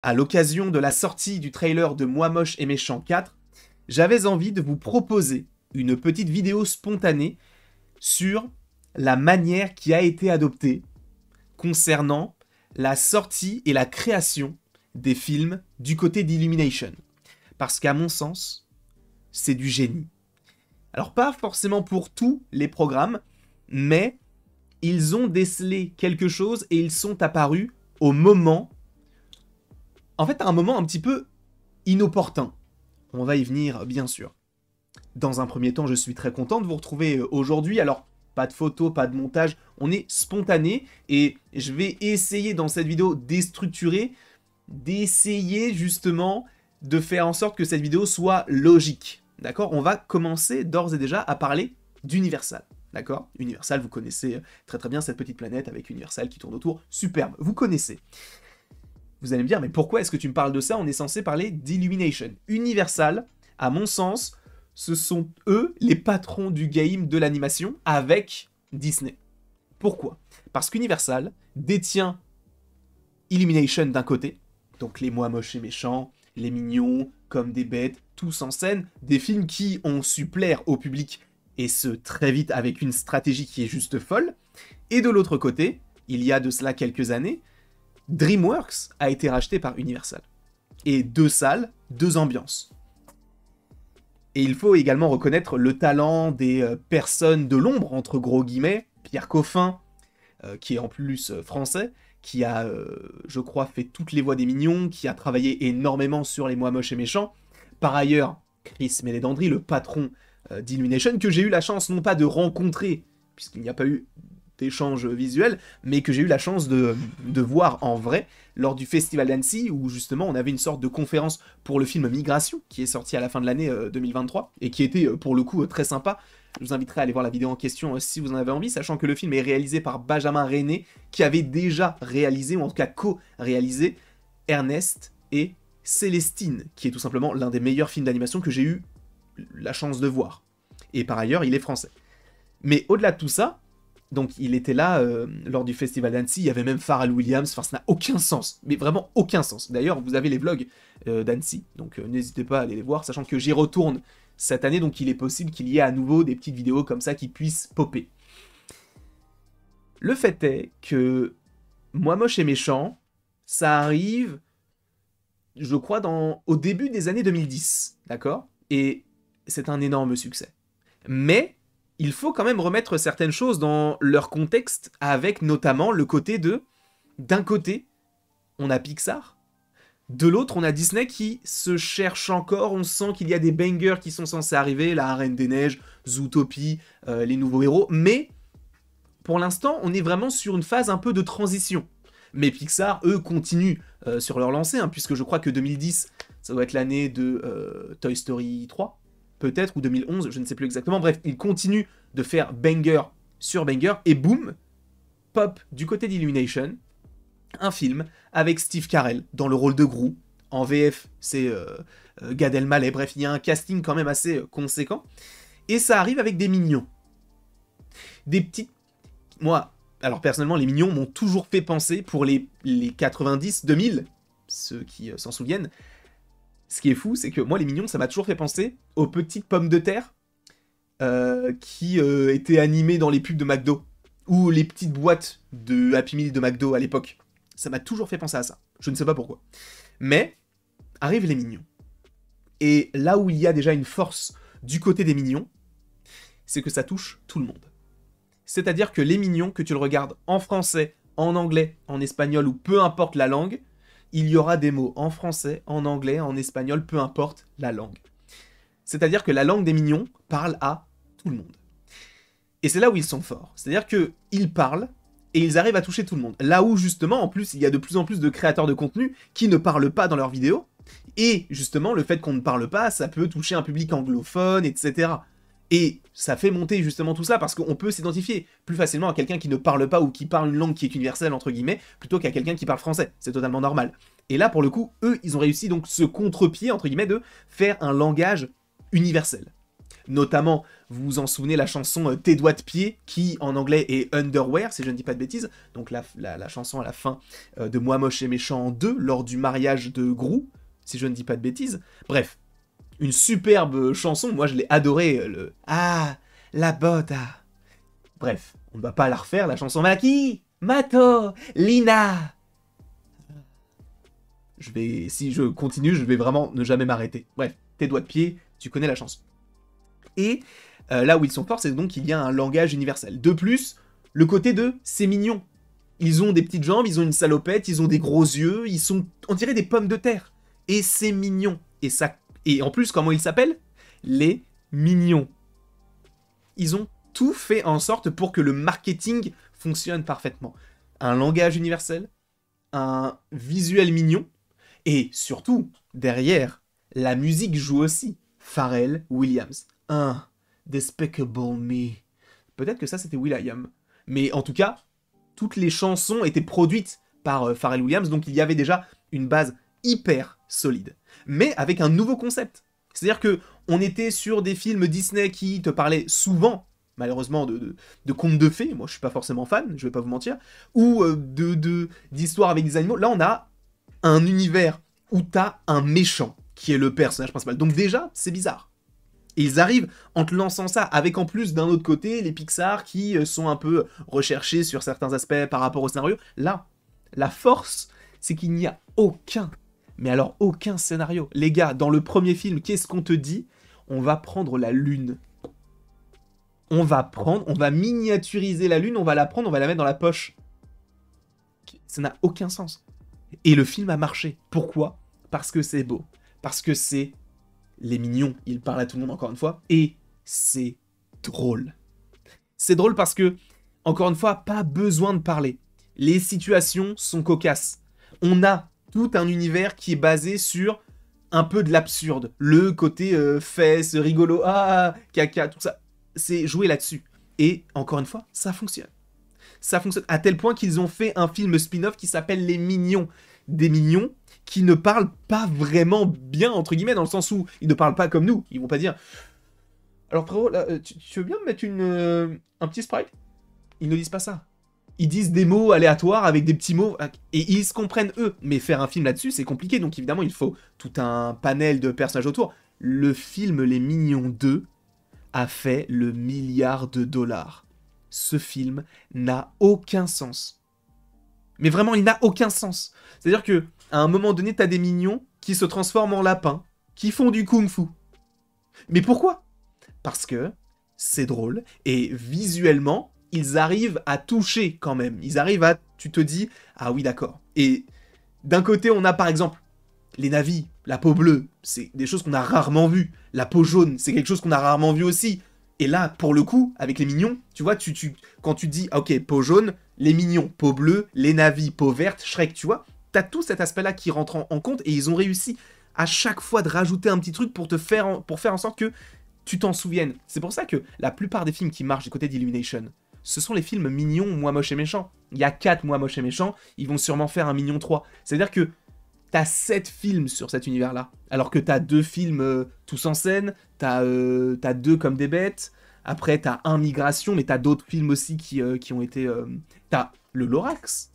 À l'occasion de la sortie du trailer de Moi Moche et Méchant 4, j'avais envie de vous proposer une petite vidéo spontanée sur la manière qui a été adoptée concernant la sortie et la création des films du côté d'Illumination. Parce qu'à mon sens, c'est du génie. Alors pas forcément pour tous les programmes, mais ils ont décelé quelque chose et ils sont apparus au moment, en fait à un moment un petit peu inopportun. On va y venir bien sûr. Dans un premier temps, je suis très content de vous retrouver aujourd'hui. Alors, pas de photos, pas de montage, on est spontané et je vais essayer dans cette vidéo déstructurée, d'essayer justement de faire en sorte que cette vidéo soit logique. D'accord? On va commencer d'ores et déjà à parler d'Universal. D'accord? Universal, vous connaissez très très bien cette petite planète avec Universal qui tourne autour. Superbe, vous connaissez. Vous allez me dire, mais pourquoi est-ce que tu me parles de ça? On est censé parler d'Illumination. Universal, à mon sens, ce sont eux les patrons du game de l'animation avec Disney. Pourquoi? Parce qu'Universal détient Illumination d'un côté, donc les Moi Moches et Méchants, les Mignons, Comme des Bêtes, tous en scène, des films qui ont su plaire au public, et ce très vite avec une stratégie qui est juste folle. Et de l'autre côté, il y a de cela quelques années, DreamWorks a été racheté par Universal. Et 2 salles, 2 ambiances. Et il faut également reconnaître le talent des personnes de l'ombre, entre gros guillemets, Pierre Coffin, qui est en plus français, qui a, je crois, fait toutes les voix des Mignons, qui a travaillé énormément sur les Moi Moches et Méchants. Par ailleurs, Chris Meledandri, le patron d'Illumination, que j'ai eu la chance non pas de rencontrer, puisqu'il n'y a pas eu d'échange visuel, mais que j'ai eu la chance de voir en vrai lors du Festival d'Annecy, où justement on avait une sorte de conférence pour le film Migration, qui est sorti à la fin de l'année 2023, et qui était pour le coup très sympa. Je vous inviterai à aller voir la vidéo en question si vous en avez envie, sachant que le film est réalisé par Benjamin René, qui avait déjà réalisé, ou en tout cas co-réalisé, Ernest et Célestine, qui est tout simplement l'un des meilleurs films d'animation que j'ai eu la chance de voir. Et par ailleurs, il est français. Mais au-delà de tout ça, donc il était là lors du Festival d'Annecy, il y avait même Pharrell Williams, enfin ça n'a aucun sens, mais vraiment aucun sens. D'ailleurs, vous avez les vlogs d'Annecy, donc n'hésitez pas à aller les voir, sachant que j'y retourne cette année, donc il est possible qu'il y ait à nouveau des petites vidéos comme ça qui puissent popper. Le fait est que Moi Moche et Méchant, ça arrive, je crois, au début des années 2010, d'accord? Et c'est un énorme succès. Mais il faut quand même remettre certaines choses dans leur contexte, avec notamment le côté de, d'un côté, on a Pixar, de l'autre, on a Disney qui se cherche encore, on sent qu'il y a des bangers qui sont censés arriver, La Reine des Neiges, Zootopie, les nouveaux héros, mais pour l'instant, on est vraiment sur une phase un peu de transition. Mais Pixar, eux, continuent sur leur lancée, hein, puisque je crois que 2010, ça doit être l'année de Toy Story 3, peut-être, ou 2011, je ne sais plus exactement. Bref, ils continuent de faire banger sur banger, et boum, pop du côté d'Illumination, un film avec Steve Carell dans le rôle de Gru. En VF, c'est Gad Elmaleh. Bref, il y a un casting quand même assez conséquent. Et ça arrive avec des Mignons. Des petites... Moi, alors personnellement, les Mignons m'ont toujours fait penser, pour les 90-2000, ceux qui s'en souviennent. Ce qui est fou, c'est que moi, les Mignons, ça m'a toujours fait penser aux petites pommes de terre qui étaient animées dans les pubs de McDo. Ou les petites boîtes de Happy Meal de McDo à l'époque. Ça m'a toujours fait penser à ça. Je ne sais pas pourquoi. Mais, arrivent les Mignons. Et là où il y a déjà une force du côté des Mignons, c'est que ça touche tout le monde. C'est-à-dire que les Mignons, que tu le regardes en français, en anglais, en espagnol ou peu importe la langue, il y aura des mots en français, en anglais, en espagnol, peu importe la langue. C'est-à-dire que la langue des Mignons parle à tout le monde. Et c'est là où ils sont forts. C'est-à-dire qu'ils parlent, et ils arrivent à toucher tout le monde. Là où, justement, en plus, il y a de plus en plus de créateurs de contenu qui ne parlent pas dans leurs vidéos, et justement, le fait qu'on ne parle pas, ça peut toucher un public anglophone, etc. Et ça fait monter justement tout ça, parce qu'on peut s'identifier plus facilement à quelqu'un qui ne parle pas ou qui parle une langue qui est universelle, entre guillemets, plutôt qu'à quelqu'un qui parle français. C'est totalement normal. Et là, pour le coup, eux, ils ont réussi donc ce contre-pied, entre guillemets, de faire un langage universel. Notamment, vous vous en souvenez, la chanson Tes doigts de pied, qui en anglais est Underwear, si je ne dis pas de bêtises. Donc la chanson à la fin de Moi moche et méchant 2, lors du mariage de Gru, si je ne dis pas de bêtises. Bref, une superbe chanson, moi je l'ai adorée. Ah, la botte, ah. Bref, on ne va pas la refaire, la chanson Maki, Mato, Lina. Si je continue, je vais vraiment ne jamais m'arrêter. Bref, Tes doigts de pied, tu connais la chanson. Et là où ils sont forts, c'est donc qu'il y a un langage universel. De plus, le côté de c'est mignon. Ils ont des petites jambes, ils ont une salopette, ils ont des gros yeux, ils sont, on dirait des pommes de terre. Et c'est mignon. Et en plus, comment ils s'appellent? Les mignons. Ils ont tout fait en sorte pour que le marketing fonctionne parfaitement. Un langage universel, un visuel mignon, et surtout, derrière, la musique joue aussi. Pharrell Williams. Un Despicable Me. Peut-être que ça c'était will.i.am. Mais en tout cas, toutes les chansons étaient produites par Pharrell Williams, donc il y avait déjà une base hyper solide. Mais avec un nouveau concept. C'est-à-dire que on était sur des films Disney qui te parlaient souvent, malheureusement, de contes de fées. Moi, je suis pas forcément fan, je vais pas vous mentir. Ou d'histoires avec des animaux. Là, on a un univers où t'as un méchant qui est le personnage principal. Donc déjà, c'est bizarre. Et ils arrivent en te lançant ça, avec en plus d'un autre côté les Pixar qui sont un peu recherchés sur certains aspects par rapport au scénario. Là, la force, c'est qu'il n'y a aucun, mais alors aucun scénario. Les gars, dans le premier film, qu'est-ce qu'on te dit? On va prendre la Lune. On va miniaturiser la Lune, on va la prendre, on va la mettre dans la poche. Ça n'a aucun sens. Et le film a marché. Pourquoi? Parce que c'est beau. Parce que c'est les mignons, ils parlent à tout le monde encore une fois, et c'est drôle. C'est drôle parce que, encore une fois, pas besoin de parler. Les situations sont cocasses. On a tout un univers qui est basé sur un peu de l'absurde. Le côté fesses, rigolo, ah, caca, tout ça. C'est joué là-dessus. Et, encore une fois, ça fonctionne. Ça fonctionne à tel point qu'ils ont fait un film spin-off qui s'appelle Les Mignons. Des mignons qui ne parlent pas vraiment bien, entre guillemets, dans le sens où ils ne parlent pas comme nous. Ils vont pas dire alors frérot, là, tu veux bien me mettre un petit sprite? Ils ne disent pas ça. Ils disent des mots aléatoires avec des petits mots, et ils se comprennent eux. Mais faire un film là-dessus, c'est compliqué, donc évidemment, il faut tout un panel de personnages autour. Le film Les Mignons 2 a fait le milliard de dollars. Ce film n'a aucun sens. Mais vraiment, il n'a aucun sens. C'est-à-dire que à un moment donné, t'as des mignons qui se transforment en lapins, qui font du kung-fu. Mais pourquoi? Parce que c'est drôle, et visuellement, ils arrivent à toucher quand même. Ils arrivent à... Tu te dis, ah oui, d'accord. Et d'un côté, on a par exemple les navis, la peau bleue, c'est des choses qu'on a rarement vues. La peau jaune, c'est quelque chose qu'on a rarement vu aussi. Et là, pour le coup, avec les mignons, tu vois, quand tu dis, ok, peau jaune, les mignons, peau bleue, les navis, peau verte, Shrek, tu vois, t'as tout cet aspect-là qui rentre en compte, et ils ont réussi à chaque fois de rajouter un petit truc pour faire en sorte que tu t'en souviennes. C'est pour ça que la plupart des films qui marchent du côté d'Illumination, ce sont les films mignons, moi moche et méchant. Il y a 4 moi moche et méchant, ils vont sûrement faire un mignon 3. C'est-à-dire que t'as 7 films sur cet univers-là, alors que t'as 2 films tous en scène, t'as 2 comme des bêtes, après t'as un Migration, mais t'as d'autres films aussi qui ont été... T'as le Lorax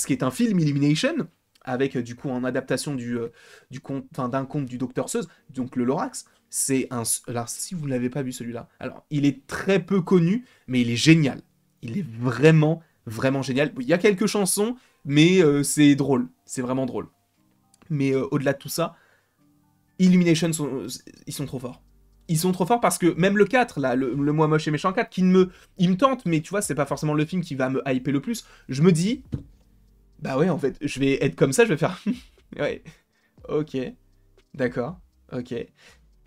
qui est un film Illumination, avec du coup en adaptation d'un conte du Docteur Seuss, donc le Lorax. Alors, si vous ne l'avez pas vu celui-là, alors il est très peu connu, mais il est génial. Il est vraiment, vraiment génial. Il y a quelques chansons, mais c'est drôle. C'est vraiment drôle. Mais au-delà de tout ça, Illumination, ils sont trop forts. Ils sont trop forts parce que même le 4, là, le Moi Moche et Méchant 4, il me tente, mais tu vois, c'est pas forcément le film qui va me hyper le plus. Je me dis, bah ouais, en fait, je vais être comme ça, je vais faire... ouais, ok, d'accord, ok.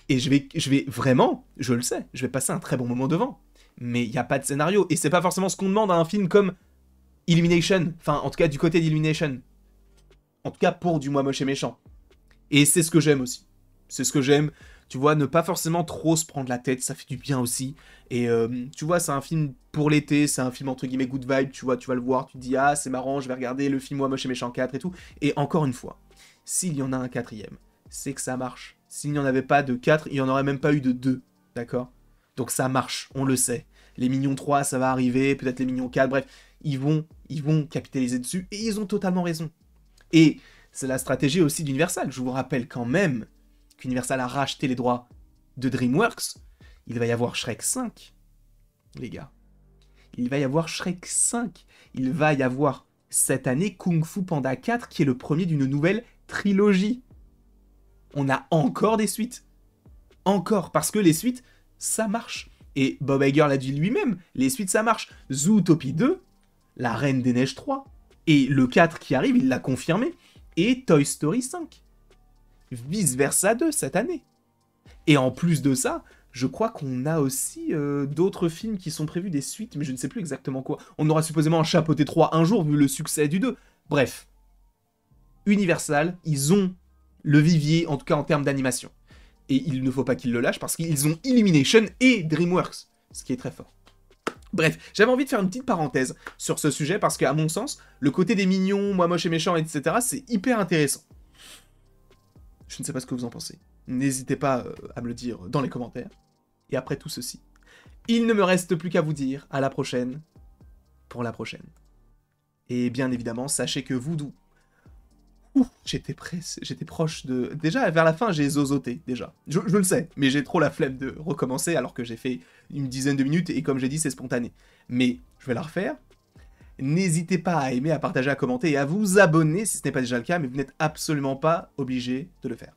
Et je vais vraiment, je le sais, je vais passer un très bon moment devant. Mais il n'y a pas de scénario. Et c'est pas forcément ce qu'on demande à un film comme Illumination. Enfin, en tout cas, du côté d'Illumination. En tout cas, pour du Moi Moche et Méchant. Et c'est ce que j'aime aussi. C'est ce que j'aime. Tu vois, ne pas forcément trop se prendre la tête, ça fait du bien aussi. Et tu vois, c'est un film pour l'été, c'est un film entre guillemets good vibe, tu vois, tu vas le voir, tu te dis, ah, c'est marrant, je vais regarder le film Moi Moche et Méchant 4 et tout. Et encore une fois, s'il y en a un quatrième, c'est que ça marche. S'il n'y en avait pas de 4, il n'y en aurait même pas eu de 2, d'accord? Donc ça marche, on le sait. Les Minions 3, ça va arriver, peut-être les Minions 4, bref, ils vont capitaliser dessus, et ils ont totalement raison. Et c'est la stratégie aussi d'Universal. Je vous rappelle quand même qu'Universal a racheté les droits de DreamWorks. Il va y avoir Shrek 5, les gars. Il va y avoir Shrek 5. Il va y avoir cette année Kung Fu Panda 4, qui est le premier d'une nouvelle trilogie. On a encore des suites. Encore, parce que les suites, ça marche. Et Bob Iger l'a dit lui-même, les suites, ça marche. Zootopie 2, La Reine des Neiges 3, et le 4 qui arrive, il l'a confirmé, et Toy Story 5. Vice Versa 2 cette année. Et en plus de ça, je crois qu'on a aussi d'autres films qui sont prévus, des suites, mais je ne sais plus exactement quoi. On aura supposément un Chapeauté 3 un jour, vu le succès du 2. Bref. Universal, ils ont le vivier, en tout cas en termes d'animation. Et il ne faut pas qu'ils le lâchent, parce qu'ils ont Illumination et DreamWorks, ce qui est très fort. Bref, j'avais envie de faire une petite parenthèse sur ce sujet, parce qu'à mon sens, le côté des mignons, moi moche et méchant, etc., c'est hyper intéressant. Je ne sais pas ce que vous en pensez. N'hésitez pas à me le dire dans les commentaires. Et après tout ceci, il ne me reste plus qu'à vous dire à la prochaine pour la prochaine. Et bien évidemment, sachez que Voodoo... j'étais proche de... Déjà, vers la fin, j'ai zozoté, déjà. Je le sais, mais j'ai trop la flemme de recommencer, alors que j'ai fait une dizaine de minutes, et comme j'ai dit, c'est spontané. Mais je vais la refaire. N'hésitez pas à aimer, à partager, à commenter, et à vous abonner, si ce n'est pas déjà le cas, mais vous n'êtes absolument pas obligé de le faire.